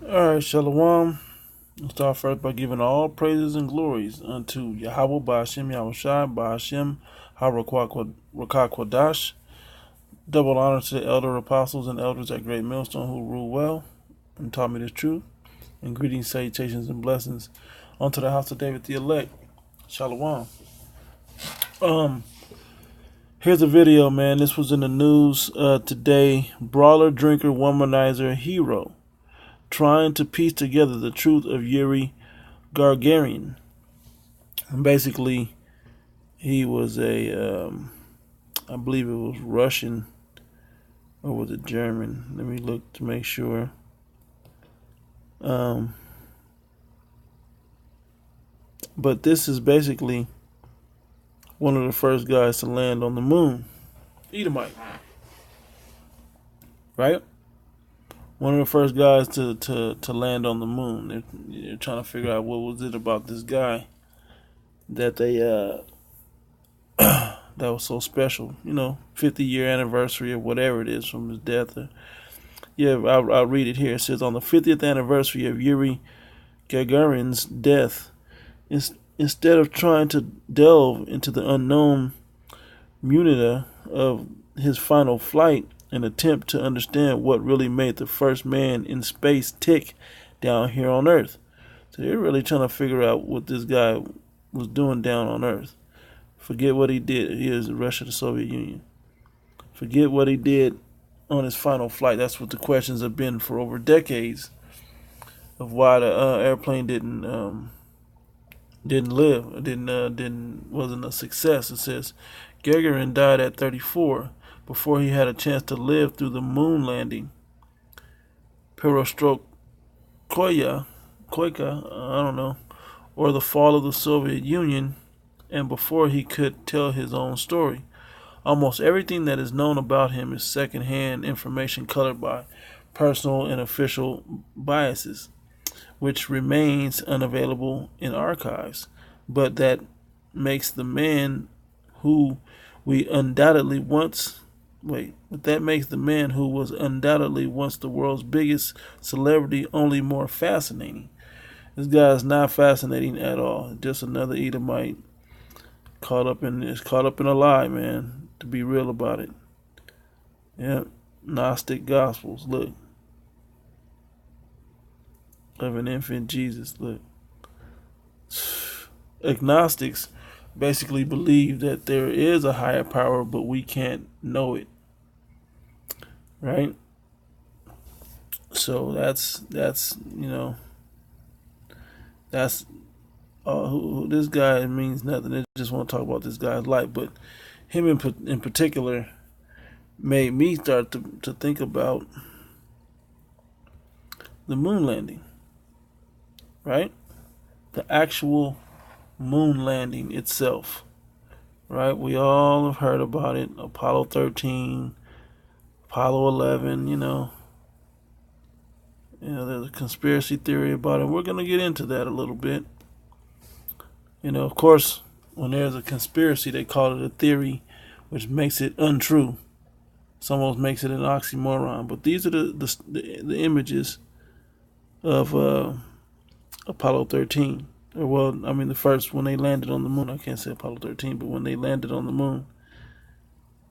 Alright, Shalom. I'll start first by giving all praises and glories unto Yahweh Ba'ashem Yahushai Ba'ashem HaRakakwadash. Double honor to the elder apostles and elders at Great Millstone who rule well and taught me the truth. And greetings, salutations, and blessings unto the house of David the elect. Shalom. Here's a video, man. This was in the news today. Brawler, drinker, womanizer, hero. Trying to piece together the truth of Yuri Gagarin. And basically, he was I believe it was Russian, or was it German? Let me look to make sure. But this is basically one of the first guys to land on the moon. Edomite. Right? One of the first guys to land on the moon. They're trying to figure out what was it about this guy that they that was so special. 50-year anniversary or whatever it is from his death. I'll read it here. It says, on the 50th anniversary of Yuri Gagarin's death, instead of trying to delve into the unknown munita of his final flight, an attempt to understand what really made the first man in space tick down here on Earth. So they're really trying to figure out what this guy was doing down on Earth. Forget what he did. Here's Russia, the Soviet Union. Forget what he did on his final flight. That's what the questions have been for over decades of why the airplane didn't live, wasn't a success. It says Gagarin died at 34. Before he had a chance to live through the moon landing, perestroika, or the fall of the Soviet Union, and before he could tell his own story. Almost everything that is known about him is second-hand information colored by personal and official biases, which remains unavailable in archives, but that makes the man who was undoubtedly once the world's biggest celebrity only more fascinating. This guy is not fascinating at all. Just another Edomite caught up in a lie, man. To be real about it. Yeah, Gnostic Gospels. Look, of an infant Jesus. Look, agnostics basically believe that there is a higher power, but we can't know it. Right? So that's this guy means nothing. They just want to talk about this guy's life, but him in particular made me start to think about the moon landing. Right? The actual moon landing itself. Right? We all have heard about it. Apollo 13, Apollo 11, there's a conspiracy theory about it. We're going to get into that a little bit. Of course, when there's a conspiracy, they call it a theory, which makes it untrue. It almost makes it an oxymoron. But these are the images of Apollo 13. The first, when they landed on the moon. I can't say Apollo 13, but when they landed on the moon.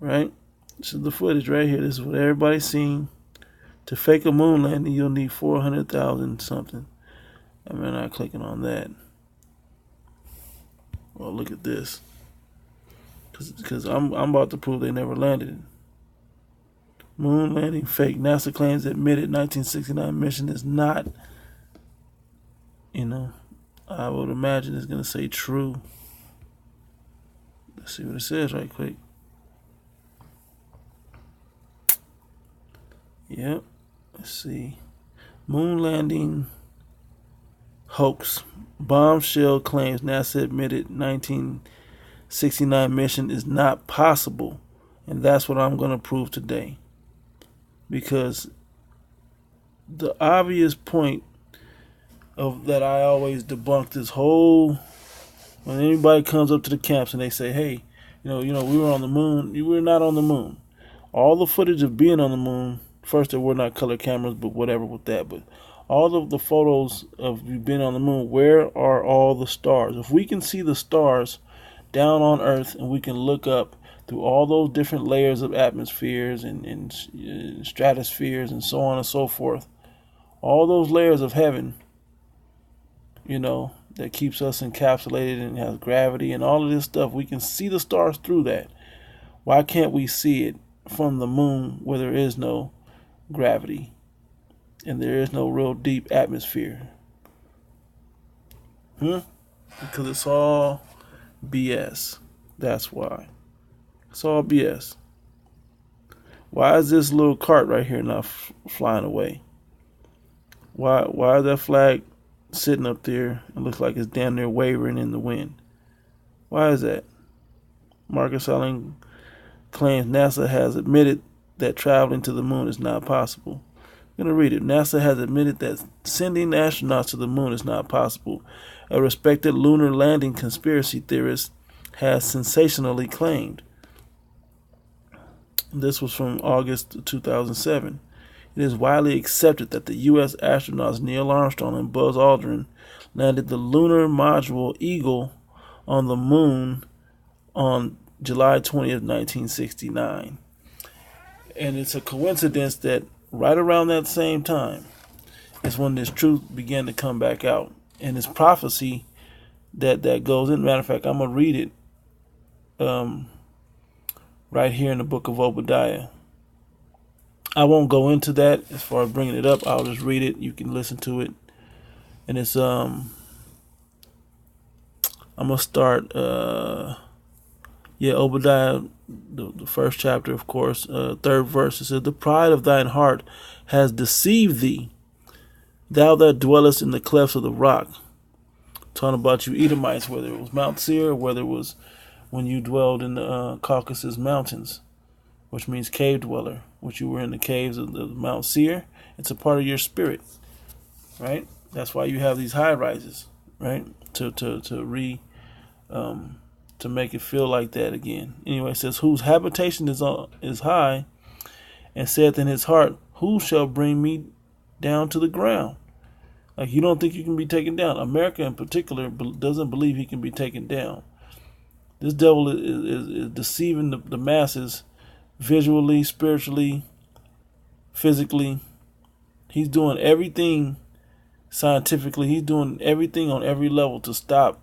Right? This is the footage right here. This is what everybody's seen. To fake a moon landing, you'll need 400,000 something. I'm not clicking on that. Well, look at this. Because I'm about to prove they never landed. Moon landing fake. NASA claims admitted 1969 mission is not, I would imagine it's going to say true. Let's see what it says right quick. Yep. Let's see. Moon landing hoax. Bombshell claims NASA admitted 1969 mission is not possible. And that's what I'm going to prove today. Because the obvious point of that I always debunk this whole, when anybody comes up to the camps and they say, hey, we were on the moon. You were not on the moon. All the footage of being on the moon, first there were not color cameras, but whatever with that, but all of the photos of you being on the moon, where are all the stars? If we can see the stars down on Earth and we can look up through all those different layers of atmospheres and stratospheres and so on and so forth, all those layers of heaven, that keeps us encapsulated and has gravity and all of this stuff, we can see the stars through that. Why can't we see it from the moon where there is no gravity and there is no real deep atmosphere? Because it's all BS. That's why. It's all BS. Why is this little cart right here not flying away? Why is that flag sitting up there and looks like it's damn near wavering in the wind? Why is that? Marcus Allen claims NASA has admitted that traveling to the moon is not possible. I'm going to read it. NASA has admitted that sending astronauts to the moon is not possible. A respected lunar landing conspiracy theorist has sensationally claimed. This was from August 2007. It is widely accepted that the U.S. astronauts Neil Armstrong and Buzz Aldrin landed the lunar module Eagle on the moon on July 20th, 1969. And it's a coincidence that right around that same time is when this truth began to come back out. And this prophecy that goes in. Matter of fact, I'm going to read it right here in the book of Obadiah. I won't go into that as far as bringing it up. I'll just read it. You can listen to it. And it's I'm going to start Obadiah, the first chapter, of course, third verse. It says, "The pride of thine heart has deceived thee, thou that dwellest in the clefts of the rock." Talking about you Edomites, whether it was Mount Seir or whether it was when you dwelled in the Caucasus Mountains, which means cave dweller, which you were in the caves of the Mount Seir. It's a part of your spirit, right? That's why you have these high rises, right? To make it feel like that again. Anyway, it says, "Whose habitation is high, and saith in his heart, who shall bring me down to the ground?" Like, you don't think you can be taken down. America in particular doesn't believe he can be taken down. This devil is deceiving the masses visually, spiritually, physically. He's doing everything scientifically. He's doing everything on every level to stop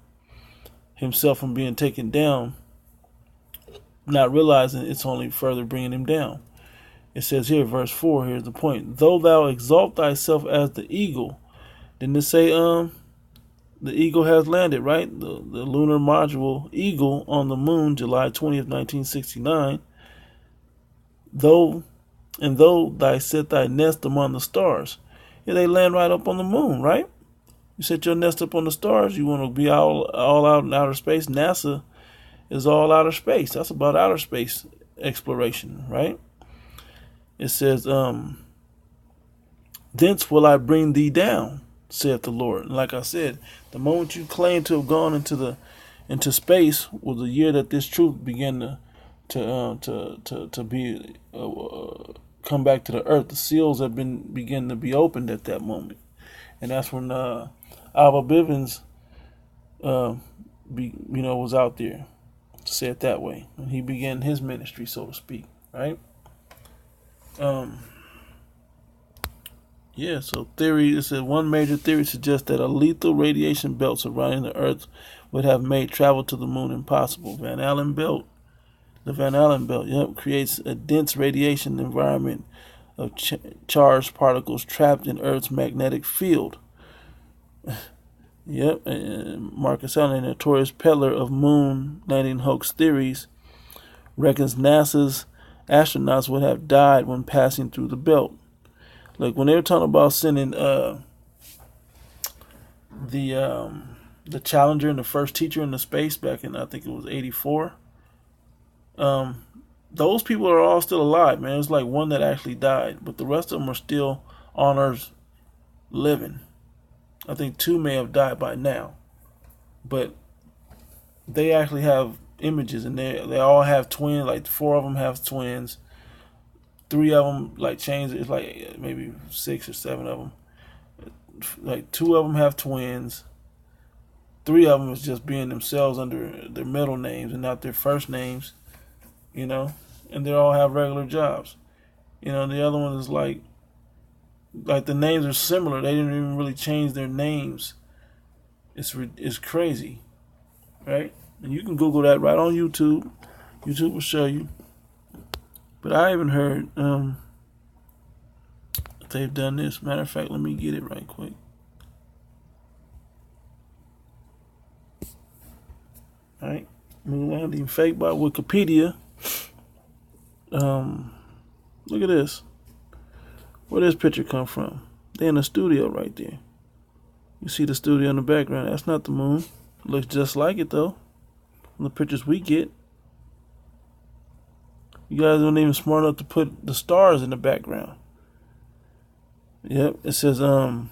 himself from being taken down, not realizing it's only further bringing him down. It says here, verse 4, here's the point. "Though thou exalt thyself as the eagle," didn't it say the eagle has landed, right? The lunar module Eagle on the moon, July 20th, 1969. Though thou set thy nest among the stars. Yeah, they land right up on the moon, right? You set your nest up on the stars. You want to be all out in outer space. NASA is all outer space. That's about outer space exploration, right? It says, "Thence will I bring thee down, saith the Lord." And like I said, the moment you claim to have gone into space was the year that this truth began to be come back to the earth. The seals have begin to be opened at that moment, and that's when Alva Bivens was out there, to say it that way, and he began his ministry, so to speak, right? So theory, it said one major theory suggests that a lethal radiation belt surrounding the Earth would have made travel to the moon impossible. The Van Allen belt, creates a dense radiation environment of charged particles trapped in Earth's magnetic field. And Marcus Allen, a notorious peddler of moon landing hoax theories, reckons NASA's astronauts would have died when passing through the belt. Like when they were talking about sending the Challenger and the first teacher into space back in, I think it was 84. Those people are all still alive, man. It's like one that actually died, but the rest of them are still on Earth living. I think 2 may have died by now, but they actually have images, and they all have twins. Like 4 of them have twins. 3 of them like changed. It's like maybe 6 or 7 of them. like 2 of them have twins. 3 of them is just being themselves under their middle names and not their first names, and they all have regular jobs. The other one is like the names are similar. They didn't even really change their names. It's crazy, right? And you can Google that right on YouTube. YouTube will show you. But I haven't heard that they've done this. Matter of fact, let me get it right quick. All right, moon landing fake by Wikipedia. Look at this. Where this picture come from? They're in the studio right there. You see the studio in the background. That's not the moon. Looks just like it though. The pictures we get. You guys aren't even smart enough to put the stars in the background. Yep, it says astronauts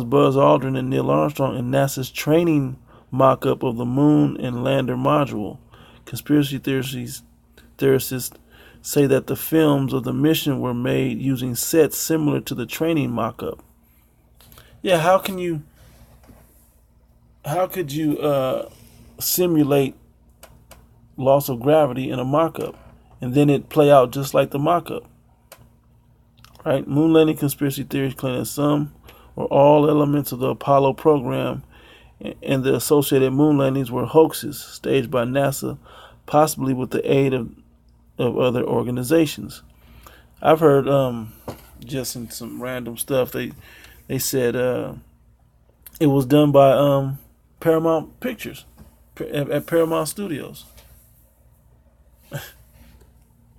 Buzz Aldrin and Neil Armstrong in NASA's training mock-up of the moon and lander module. Conspiracy theorists say that the films of the mission were made using sets similar to the training mock-up. Yeah, how could you simulate loss of gravity in a mock-up and then it play out just like the mock-up? Right? Moon landing conspiracy theories claim that some or all elements of the Apollo program and the associated moon landings were hoaxes staged by NASA, possibly with the aid of other organizations. I've heard just in some random stuff they said it was done by Paramount Pictures at Paramount Studios.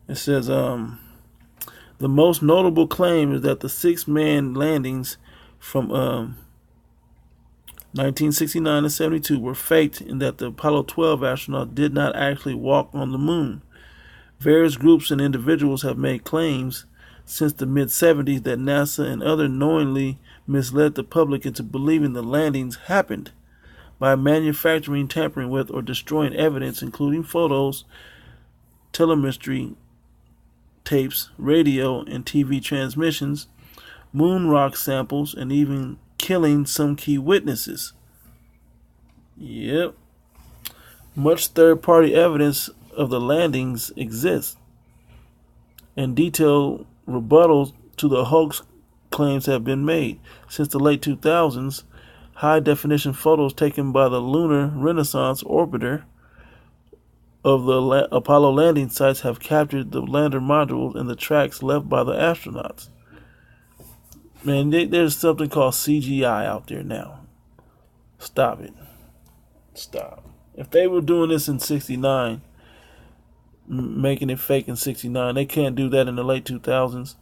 It says the most notable claim is that the 6 manned landings from 1969 to 72 were faked and that the Apollo 12 astronauts did not actually walk on the moon. Various groups and individuals have made claims since the mid-70s that NASA and others knowingly misled the public into believing the landings happened by manufacturing, tampering with, or destroying evidence, including photos, telemetry tapes, radio and TV transmissions, moon rock samples, and even killing some key witnesses. Yep. Much third-party evidence of the landings exists, and detailed rebuttals to the hoax claims have been made. Since the late 2000s, high-definition photos taken by the Lunar Renaissance Orbiter of the Apollo landing sites have captured the lander modules and the tracks left by the astronauts. Man, there's something called CGI out there now. Stop it. Stop. If they were doing this in 69, making it fake in 69, they can't do that in the late 2000s.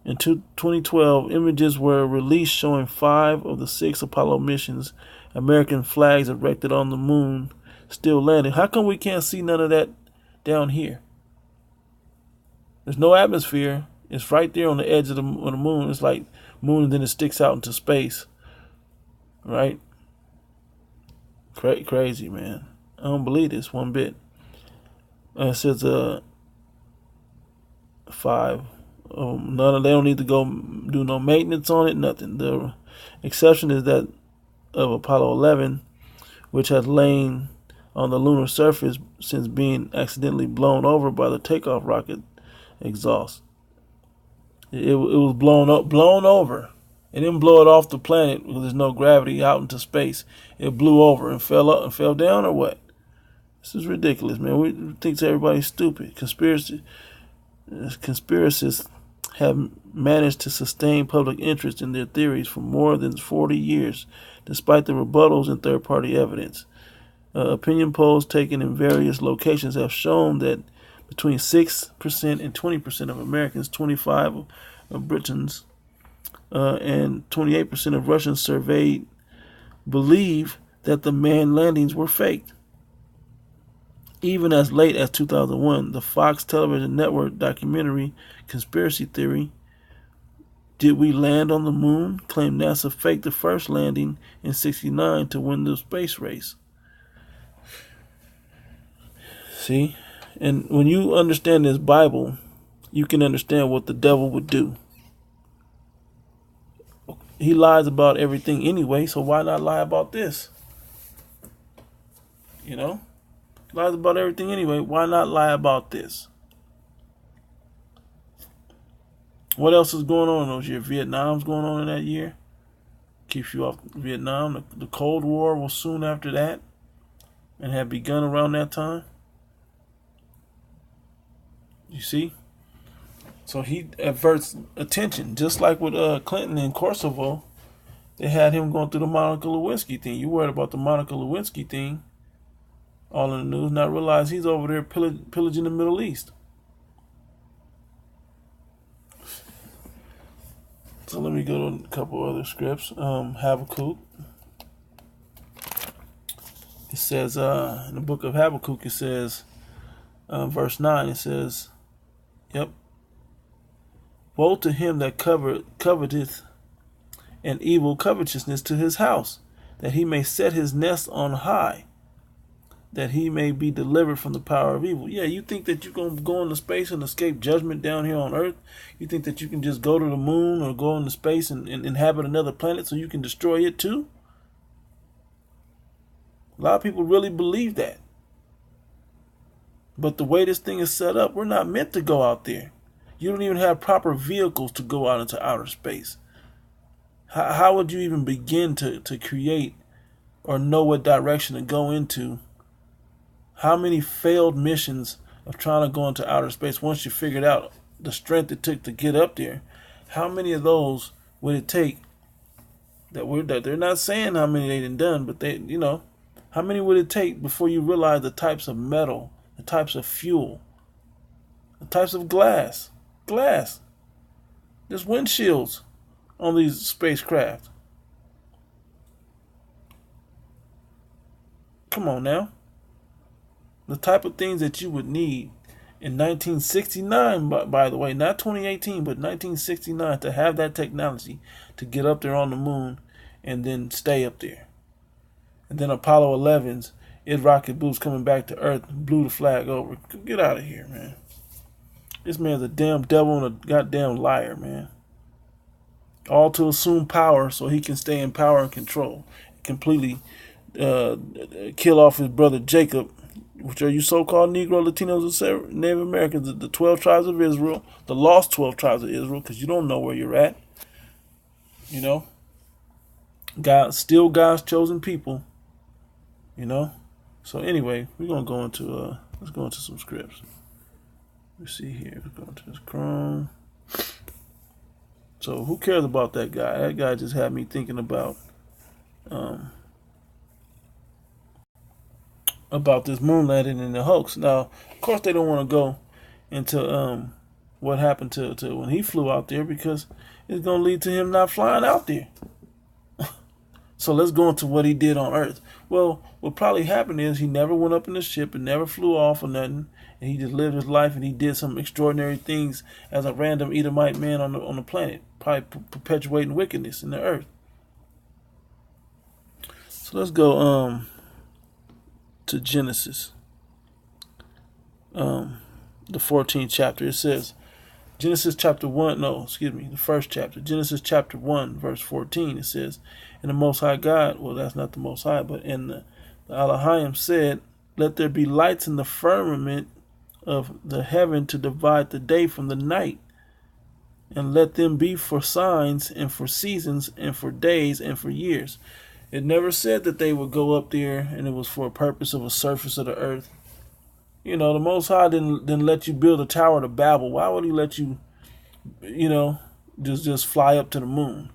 In 2012, images were released showing 5 of the 6 Apollo missions, American flags erected on the moon, still landing. How come we can't see none of that down here? There's no atmosphere. It's right there on the edge of the moon. It's like moon and then it sticks out into space. Right? Crazy, man. I don't believe this one bit. It says 5. None of they don't need to go do no maintenance on it, nothing. The exception is that of Apollo 11, which has lain on the lunar surface since being accidentally blown over by the takeoff rocket exhaust. It was blown over. It didn't blow it off the planet because there's no gravity out into space. It blew over and fell up and fell down, or what? This is ridiculous, man. We think everybody's stupid. Conspiracists have managed to sustain public interest in their theories for more than 40 years, despite the rebuttals and third-party evidence. Opinion polls taken in various locations have shown that between 6% and 20% of Americans, 25% of Britons, and 28% of Russians surveyed believe that the manned landings were faked. Even as late as 2001, the Fox television network documentary Conspiracy Theory, Did We Land on the Moon?, claimed NASA faked the first landing in 1969 to win the space race. See? And when you understand this Bible, you can understand what the devil would do. He lies about everything anyway, so why not lie about this? You know? Lies about everything anyway. Why not lie about this? What else is going on in those years? Vietnam's going on in that year. Keeps you off Vietnam. The Cold War was soon after that and had begun around that time. You see? So he averts attention. Just like with Clinton in Kosovo, they had him going through the Monica Lewinsky thing. You worried about the Monica Lewinsky thing, all in the news, not realize he's over there pillaging the Middle East. So let me go to a couple other scripts. Habakkuk. It says, in the book of Habakkuk, it says, verse 9, it says, yep. Woe to him that coveteth an evil covetousness to his house, that he may set his nest on high, that he may be delivered from the power of evil. Yeah, you think that you're going to go into space and escape judgment down here on Earth? You think that you can just go to the moon or go into space and inhabit another planet so you can destroy it too? A lot of people really believe that. But the way this thing is set up, we're not meant to go out there. You don't even have proper vehicles to go out into outer space. How would you even begin to create or know what direction to go into? How many failed missions of trying to go into outer space, once you figured out the strength it took to get up there, how many of those would it take that they're not saying how many they done, but how many would it take before you realize the types of metal, the types of fuel, the types of glass, there's windshields on these spacecraft. Come on now. The type of things that you would need in 1969, by the way, not 2018, but 1969, to have that technology to get up there on the moon and then stay up there. And then Apollo 11's, its rocket boots coming back to Earth, blew the flag over. Get out of here, man. This man's a damn devil and a goddamn liar, man. All to assume power so he can stay in power and control. Completely kill off his brother Jacob, which are you so-called Negro, Latinos, and Native Americans, the 12 tribes of Israel, the lost 12 tribes of Israel, because you don't know where you're at. You know? Still God's chosen people. You know? So anyway, we're going to go into, let's go into some scripts. Let's see here. Let's go into this Chrome. So who cares about that guy? That guy just had me thinking about this moon landing and the hoax. Now, of course, they don't want to go into what happened to when he flew out there, because it's going to lead to him not flying out there. So let's go into what he did on Earth. Well, what probably happened is he never went up in the ship and never flew off or nothing, and he just lived his life and he did some extraordinary things as a random Edomite man on the planet, probably perpetuating wickedness in the earth. So let's go to Genesis, the 14th chapter. It says, Genesis chapter 1, the first chapter. Genesis chapter 1, verse 14, it says, and the Most High God, well, that's not the Most High, but in the Elohim said, let there be lights in the firmament of the heaven to divide the day from the night, and let them be for signs and for seasons and for days and for years. It never said that they would go up there and it was for a purpose of a surface of the earth. You know, the Most High didn't let you build a tower to Babel. Why would he let you, just fly up to the moon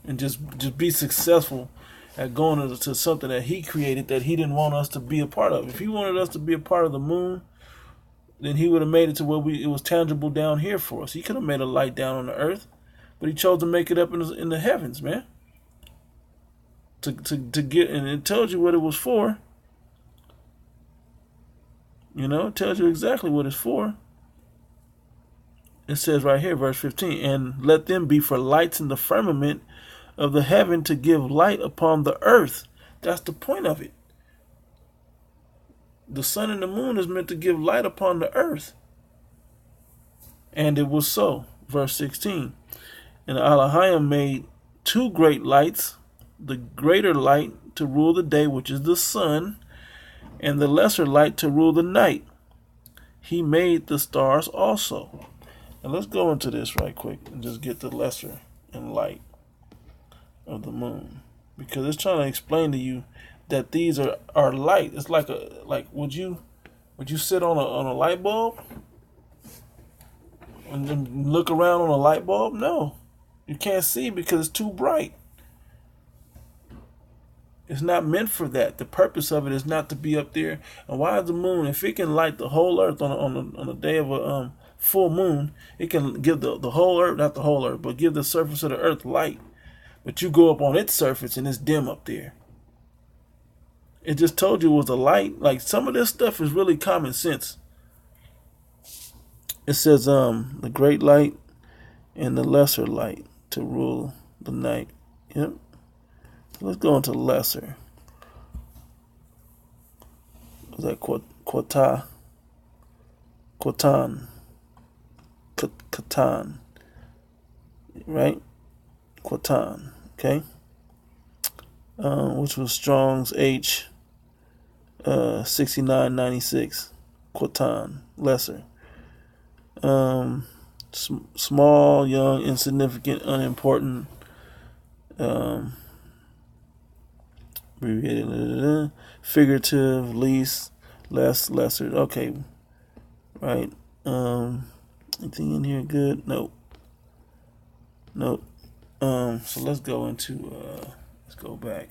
and just be successful at going to something that he created that he didn't want us to be a part of? If he wanted us to be a part of the moon, then he would have made it to where it was tangible down here for us. He could have made a light down on the earth, but he chose to make it up in the heavens, man. To get, and it tells you what it was for. It tells you exactly what it's for. It says right here, verse 15, and let them be for lights in the firmament of the heaven to give light upon the earth. That's the point of it. The sun and the moon is meant to give light upon the earth. And it was so. Verse 16. And Elohim made two great lights, the greater light to rule the day, which is the sun, and the lesser light to rule the night. He made the stars also. And let's go into this right quick and just get the lesser and light of the moon, because it's trying to explain to you that these are light. It's like would you sit on a light bulb and then look around on a light bulb? No, you can't see because it's too bright. It's not meant for that. The purpose of it is not to be up there. And why is the moon, if it can light the whole earth on a day of a full moon, it can give the whole earth, not the whole earth, but give the surface of the earth light. But you go up on its surface and it's dim up there. It just told you it was a light. Like, some of this stuff is really common sense. It says the great light and the lesser light to rule the night. Yep. Let's go into lesser. Is that Quatan? Catan. Right? Quatan. Okay. Which was Strong's H 6996. Quatan. Lesser. Small, young, insignificant, unimportant. Abbreviated. Figurative, least, less, lesser. Okay. Right. Anything in here good? Nope. So let's go into let's go back.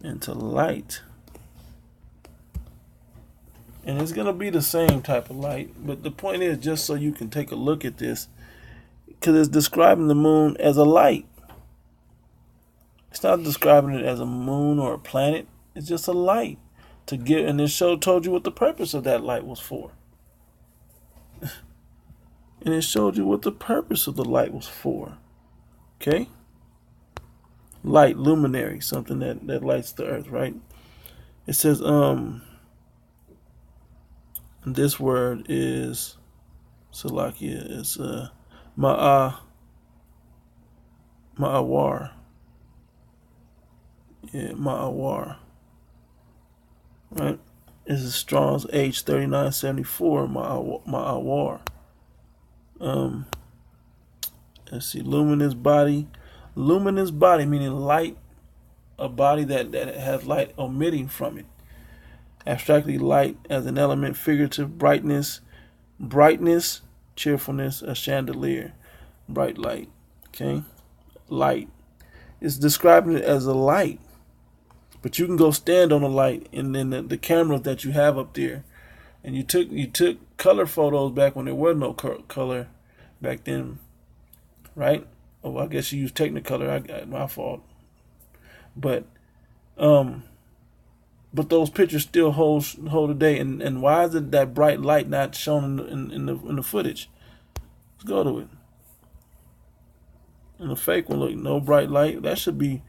Into light. And it's going to be the same type of light, but the point is, just so you can take a look at this, because it's describing the moon as a light. It's not describing it as a moon or a planet. It's just a light to give, and this show told you what the purpose of that light was for. And it showed you what the purpose of the light was for. Okay? Light, luminary, something that lights the earth, right? It says, this word is Salakia. It's Ma'awar. Yeah, Ma'awar. Right? This is Strong's H 3974. Ma'awar. Let's see. Luminous body. Luminous body meaning light. A body that has light emitting from it. Abstractly, light as an element, figurative, brightness, cheerfulness, a chandelier, bright light. Okay, light. It's describing it as a light, but you can go stand on a light, and then the cameras that you have up there, and you took color photos back when there was no color back then, right? Oh, I guess you used Technicolor. My fault, but those pictures still hold today. And why is it that bright light not shown in the footage? Let's go to it. And the fake one, look, no bright light. It should be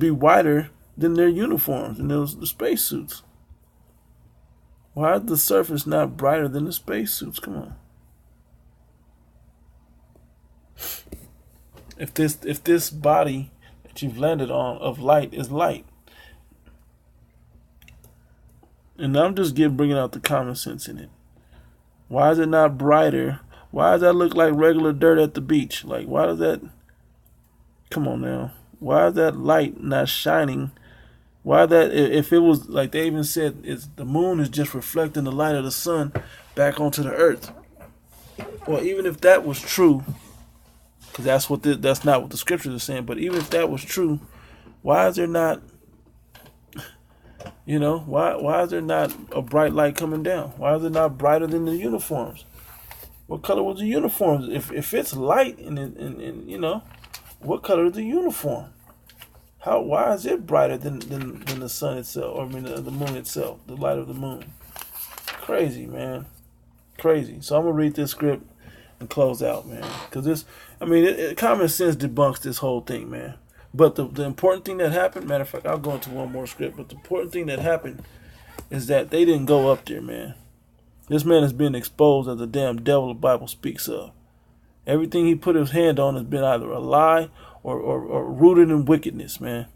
whiter than their uniforms and the spacesuits. Why is the surface not brighter than the spacesuits? Come on. If this body that you've landed on of light is light. And I'm just bringing out the common sense in it. Why is it not brighter? Why does that look like regular dirt at the beach? Like, why does that... Come on now. Why is that light not shining? Why that... If it was, like they even said, the moon is just reflecting the light of the sun back onto the earth. Well, even if that was true, because that's not what the scriptures are saying, but even if that was true, why is there not... You know, why is there not a bright light coming down? Why is it not brighter than the uniforms? What color was the uniforms? If it's light and you know, what color is the uniform? Why is it brighter than the sun itself, or I mean the moon itself, the light of the moon? Crazy, man. Crazy. So I'm gonna read this script and close out, man. Because common sense debunks this whole thing, man. But the important thing that happened, matter of fact, I'll go into one more script, but the important thing that happened is that they didn't go up there, man. This man has been exposed as the damn devil the Bible speaks of. Everything he put his hand on has been either a lie or rooted in wickedness, man.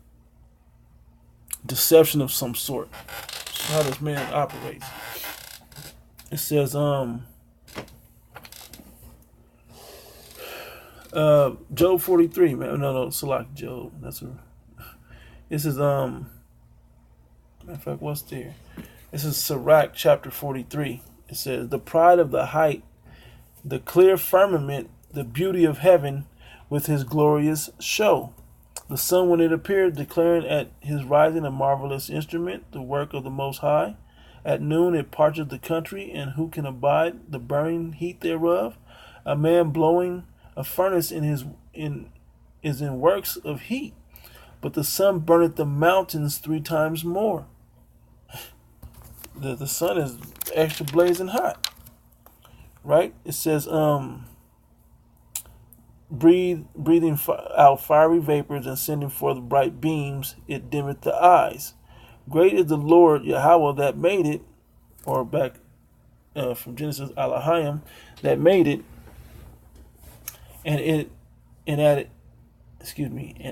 Deception of some sort. That's how this man operates. It says, Job 43, man. No, select Job. That's a. This is matter of fact, what's there? This is Sirach chapter 43. It says, the pride of the height, the clear firmament, the beauty of heaven with his glorious show. The sun when it appeared, declaring at his rising a marvelous instrument, the work of the Most High. At noon it parcheth the country, and who can abide the burning heat thereof? A man blowing a furnace is in works of heat, but the sun burneth the mountains 3 times more. The sun is extra blazing hot, right? It says, breathing out fiery vapors and sending forth bright beams, it dimmeth the eyes. Great is the Lord Yahweh that made it, or back from Genesis, Elohim that made it, and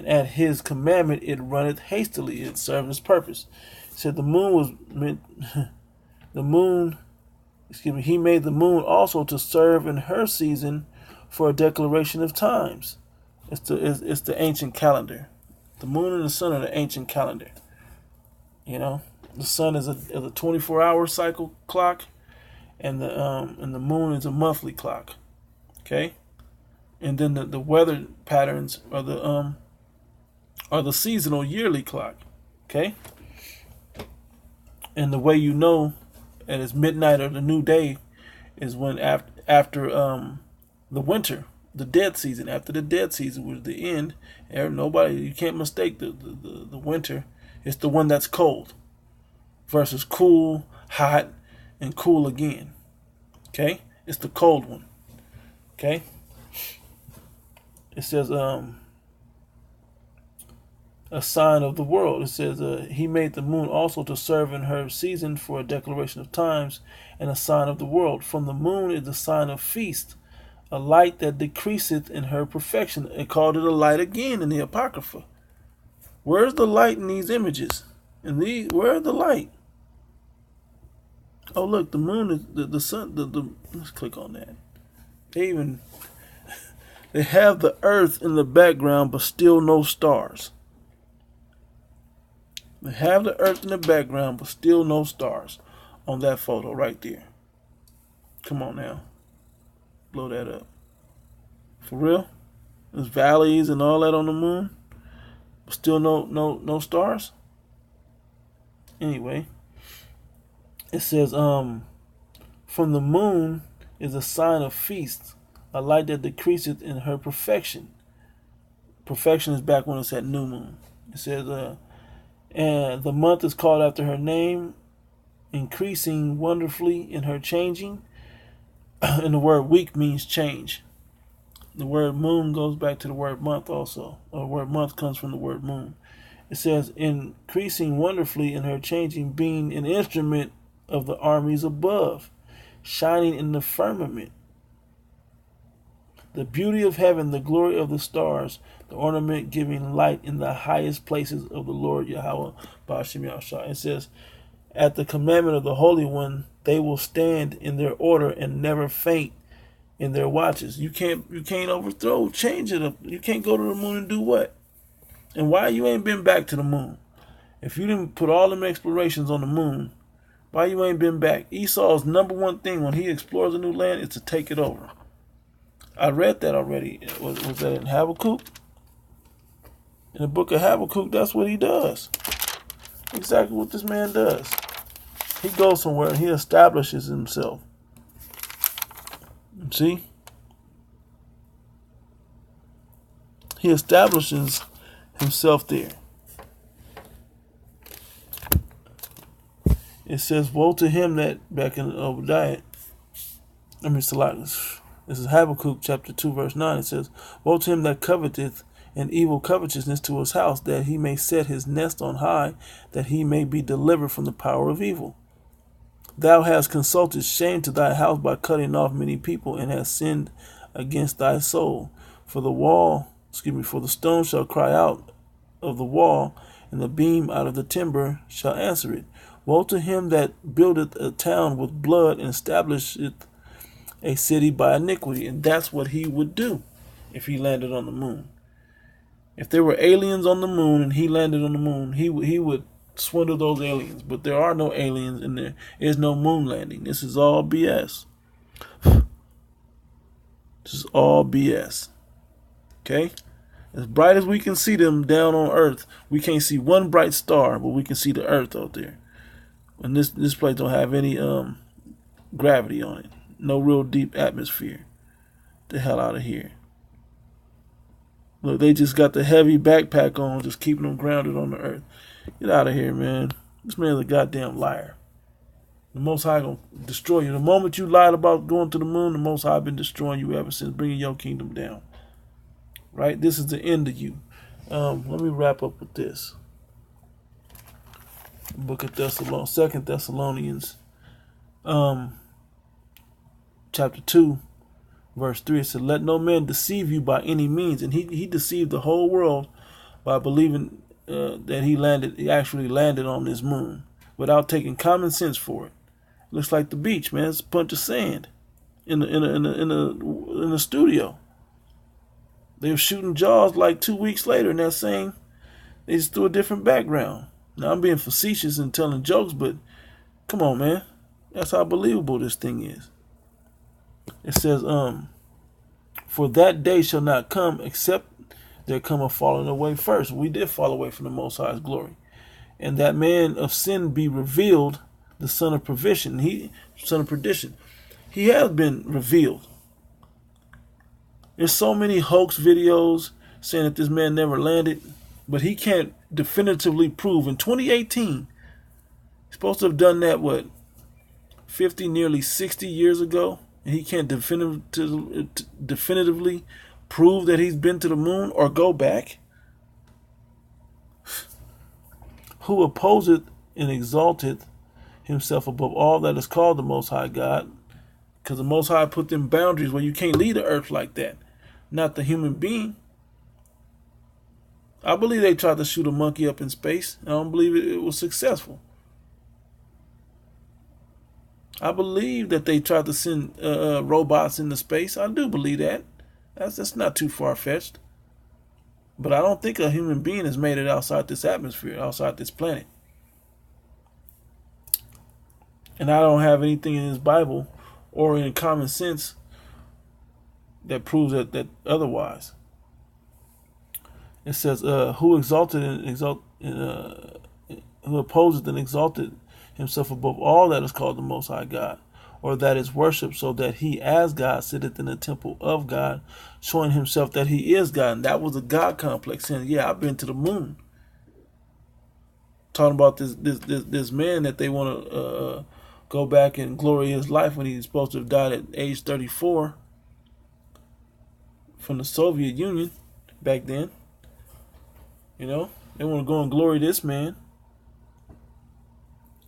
at his commandment it runneth hastily. It served its purpose. It said the moon was meant. He made the moon also to serve in her season for a declaration of times. It's the ancient calendar. The moon and the sun are the ancient calendar. You know, the sun is a 24-hour cycle clock, and the moon is a monthly clock. Okay, and then the weather patterns are the seasonal yearly clock. Okay, and the way you know that it's midnight or the new day is when after the winter, the dead season. After the dead season was the end, you can't mistake the winter. It's the one that's cold versus cool, hot, and cool again. Okay? It's the cold one. Okay? It says a sign of the world. It says he made the moon also to serve in her season for a declaration of times and a sign of the world. From the moon is the sign of feast, a light that decreaseth in her perfection. It called it a light again in the Apocrypha. Where's the light in these images? Where's the light? Oh, look, the moon is the sun. Let's click on that. They have the earth in the background, but still no stars. They have the earth in the background, but still no stars on that photo right there. Come on now, blow that up. For real? There's valleys and all that on the moon. Still no stars. Anyway, it says from the moon is a sign of feast, a light that decreaseth in her perfection. Perfection is back when it's at new moon. It says and the month is called after her name, increasing wonderfully in her changing. And the word week means change. The word moon goes back to the word month also. The word month comes from the word moon. It says, increasing wonderfully in her changing, being an instrument of the armies above, shining in the firmament. The beauty of heaven, the glory of the stars, the ornament giving light in the highest places of the Lord Yahweh Ba'ashem Yahshua. It says, at the commandment of the Holy One, they will stand in their order and never faint in their watches. You can't change it up. You can't go to the moon and do what? And why you ain't been back to the moon? If you didn't put all them explorations on the moon, why you ain't been back? Esau's number one thing when he explores a new land is to take it over. I read that already. Was that in Habakkuk? In the book of Habakkuk, that's what he does. Exactly what this man does. He goes somewhere and he establishes himself. See? He establishes himself there. It says, woe to him that, back in Obadiah, this is Habakkuk chapter 2 verse 9. It says, woe to him that coveteth an evil covetousness to his house, that he may set his nest on high, that he may be delivered from the power of evil. Thou hast consulted shame to thy house by cutting off many people, and hast sinned against thy soul. For the stone shall cry out of the wall, and the beam out of the timber shall answer it. Woe to him that buildeth a town with blood, and establisheth a city by iniquity. And that's what he would do if he landed on the moon. If there were aliens on the moon and he landed on the moon, he would swindle those aliens. But there are no aliens, and there is no moon landing. This is all BS. This is all BS. Okay? As bright as we can see them down on Earth, we can't see one bright star, but we can see the Earth out there. And this place don't have any gravity on it. No real deep atmosphere. The hell out of here. Look, they just got the heavy backpack on, just keeping them grounded on the Earth. Get out of here, man. This man's a goddamn liar. The Most High gonna destroy you. The moment you lied about going to the moon, the Most High been destroying you ever since, bringing your kingdom down. Right? This is the end of you. Let me wrap up with this. Book of Thessalonians, 2 Thessalonians, chapter 2, verse 3. It said, let no man deceive you by any means. And he deceived the whole world by believing that he actually landed on this moon without taking common sense for it. Looks like the beach, man. It's a bunch of sand in the studio. They were shooting Jaws like 2 weeks later, and they just threw a different background. Now, I'm being facetious and telling jokes, but come on, man. That's how believable this thing is. It says, for that day shall not come except there come a falling away first. We did fall away from the Most High's glory. And that man of sin be revealed, the son of perdition. He has been revealed. There's so many hoax videos saying that this man never landed, but he can't definitively prove. In 2018, he's supposed to have done that, 50, nearly 60 years ago, and he can't definitively prove that he's been to the moon or go back. Who opposeth and exalteth himself above all that is called the Most High God, because the Most High put them boundaries where you can't leave the earth like that. Not the human being. I believe they tried to shoot a monkey up in space. I don't believe it was successful. I believe that they tried to send robots into space. I do believe that. That's not too far-fetched. But I don't think a human being has made it outside this atmosphere, outside this planet. And I don't have anything in this Bible or in common sense that proves that otherwise. It says, who opposeth and exalted himself above all that is called the Most High God, or that is worshipped, so that he as God sitteth in the temple of God, showing himself that he is God. And that was a God complex, saying, yeah, I've been to the moon. Talking about this man that they want to go back and glory his life when he's supposed to have died at age 34 from the Soviet Union back then. You know, they want to go and glory this man.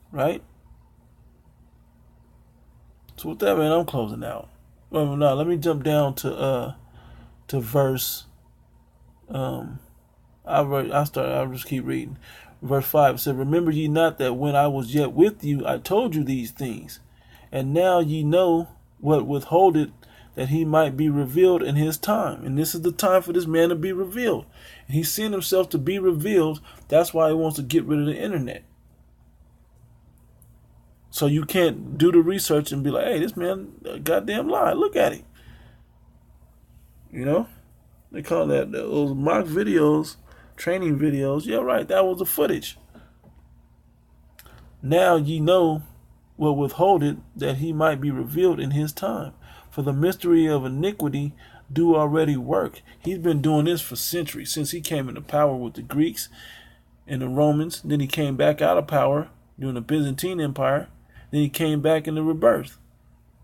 Right? So with that, man, I'm closing out. Well, now let me jump down to verse. I'll just keep reading. Verse 5 said, remember ye not that when I was yet with you, I told you these things, and now ye know what withholdeth, that he might be revealed in his time. And this is the time for this man to be revealed. And he's seeing himself to be revealed. That's why he wants to get rid of the internet. So you can't do the research and be like, hey, this man goddamn lied. Look at him. You know? They call that those mock videos, training videos. Yeah, right. That was the footage. Now ye know what withholdeth, that he might be revealed in his time. For the mystery of iniquity do already work. He's been doing this for centuries, since he came into power with the Greeks and the Romans. Then he came back out of power during the Byzantine Empire. Then he came back in the rebirth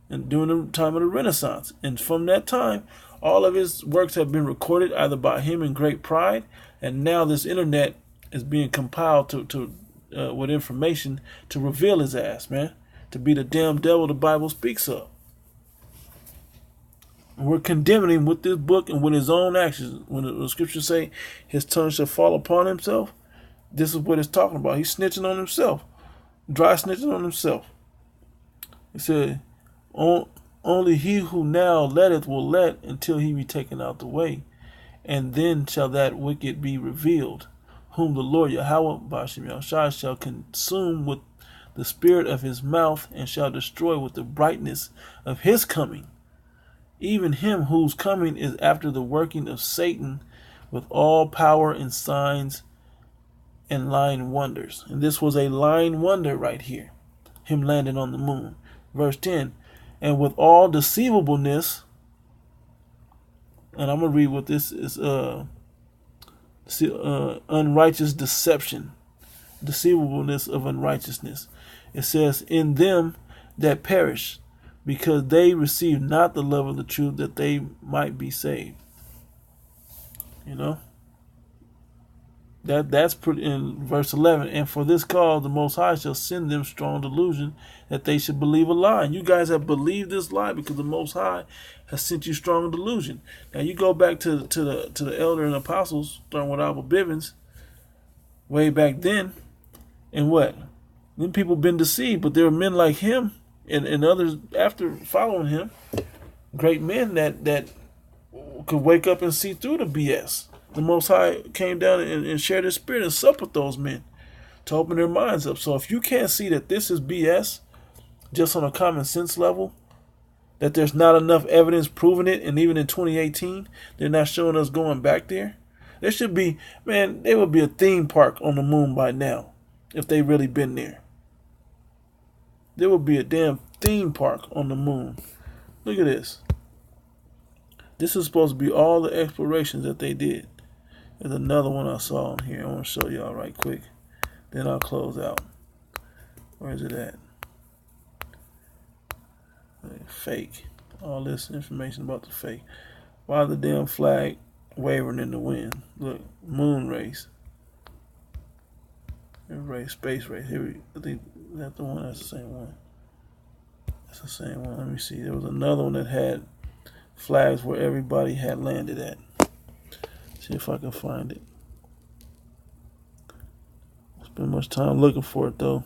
and during the time of the Renaissance. And from that time, all of his works have been recorded either by him in great pride, and now this internet is being compiled with information to reveal his ass, man. to be the damn devil the Bible speaks of. We're condemning him with this book and with his own actions. When the scriptures say his tongue shall fall upon himself, this is what it's talking about. He's snitching on himself. Dry snitching on himself. He said, only he who now letteth will let until he be taken out the way. And then shall that wicked be revealed, whom the Lord Yahweh Ba'ashem Yahushua shall consume with the spirit of his mouth, and shall destroy with the brightness of his coming. Even him whose coming is after the working of Satan with all power and signs and lying wonders. And this was a lying wonder right here, him landing on the moon. Verse 10, and with all deceivableness, and I'm going to read what this is, unrighteous deception, deceivableness of unrighteousness. It says, in them that perish, because they receive not the love of the truth, that they might be saved. You know? That's put in verse 11. And for this cause the Most High shall send them strong delusion, that they should believe a lie. And you guys have believed this lie because the Most High has sent you strong delusion. Now you go back to the elder and apostles, starting with Albert Bivens, way back then, and what? Then people been deceived, but there were men like him and others after following him, great men that could wake up and see through the BS. The Most High came down and shared his spirit and supped with those men to open their minds up. So if you can't see that this is BS, just on a common sense level, that there's not enough evidence proving it, and even in 2018, they're not showing us going back there. There should be, man, there would be a theme park on the moon by now if they really been there. There would be a damn theme park on the moon. Look at this. This is supposed to be all the explorations that they did. There's another one I saw on here. I want to show y'all right quick. Then I'll close out. Where is it at? Fake. All this information about the fake. Why the damn flag wavering in the wind? Look, moon race. Race, space race. Here I think that's the one. That's the same one. That's the same one. Let me see. There was another one that had flags where everybody had landed at. See if I can find it. Spend much time looking for it though.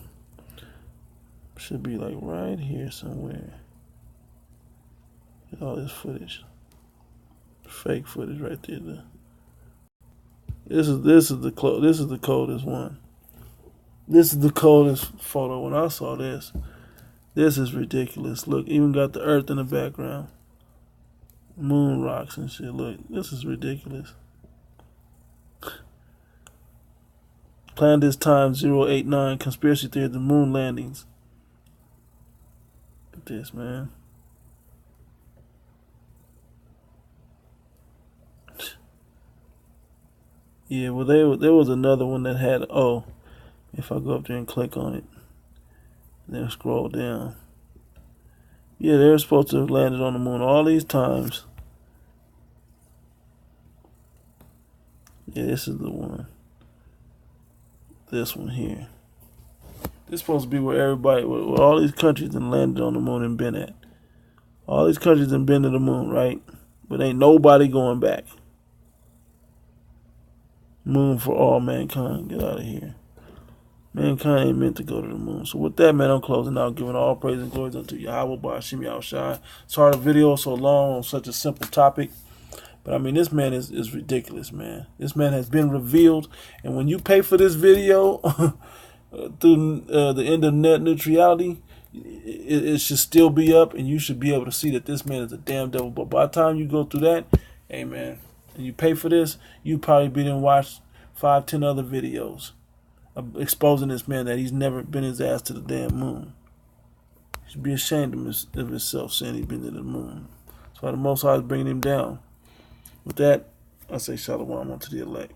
Should be like right here somewhere. All this footage, fake footage right there. This is the coldest one. This is the coldest photo. When I saw this is ridiculous. Look, even got the earth in the background, moon rocks and shit. Look, this is ridiculous. Clandestine 089 conspiracy theory of the moon landings. Look at this, man. Yeah, well, there was another one that had, if I go up there and click on it, then scroll down. Yeah, they were supposed to have landed on the moon all these times. Yeah, this is the one. This one here. This is supposed to be where where all these countries have landed on the moon and been at. All these countries have been to the moon, right? But ain't nobody going back. Moon for all mankind. Get out of here. Mankind ain't meant to go to the moon. So with that, man, I'm closing out, giving all praise and glory unto Yahweh Ba'ashem Yahushua. Sorry the video so long on such a simple topic. But I mean, this man is ridiculous, man. This man has been revealed. And when you pay for this video through the end of net neutrality, it should still be up. And you should be able to see that this man is a damn devil. But by the time you go through that, hey, man, and you pay for this, you probably be and watch 5-10 other videos exposing this man that he's never been his ass to the damn moon. He should be ashamed of himself saying he's been to the moon. That's why the Most High is bringing him down. With that, I say shalom unto the elect.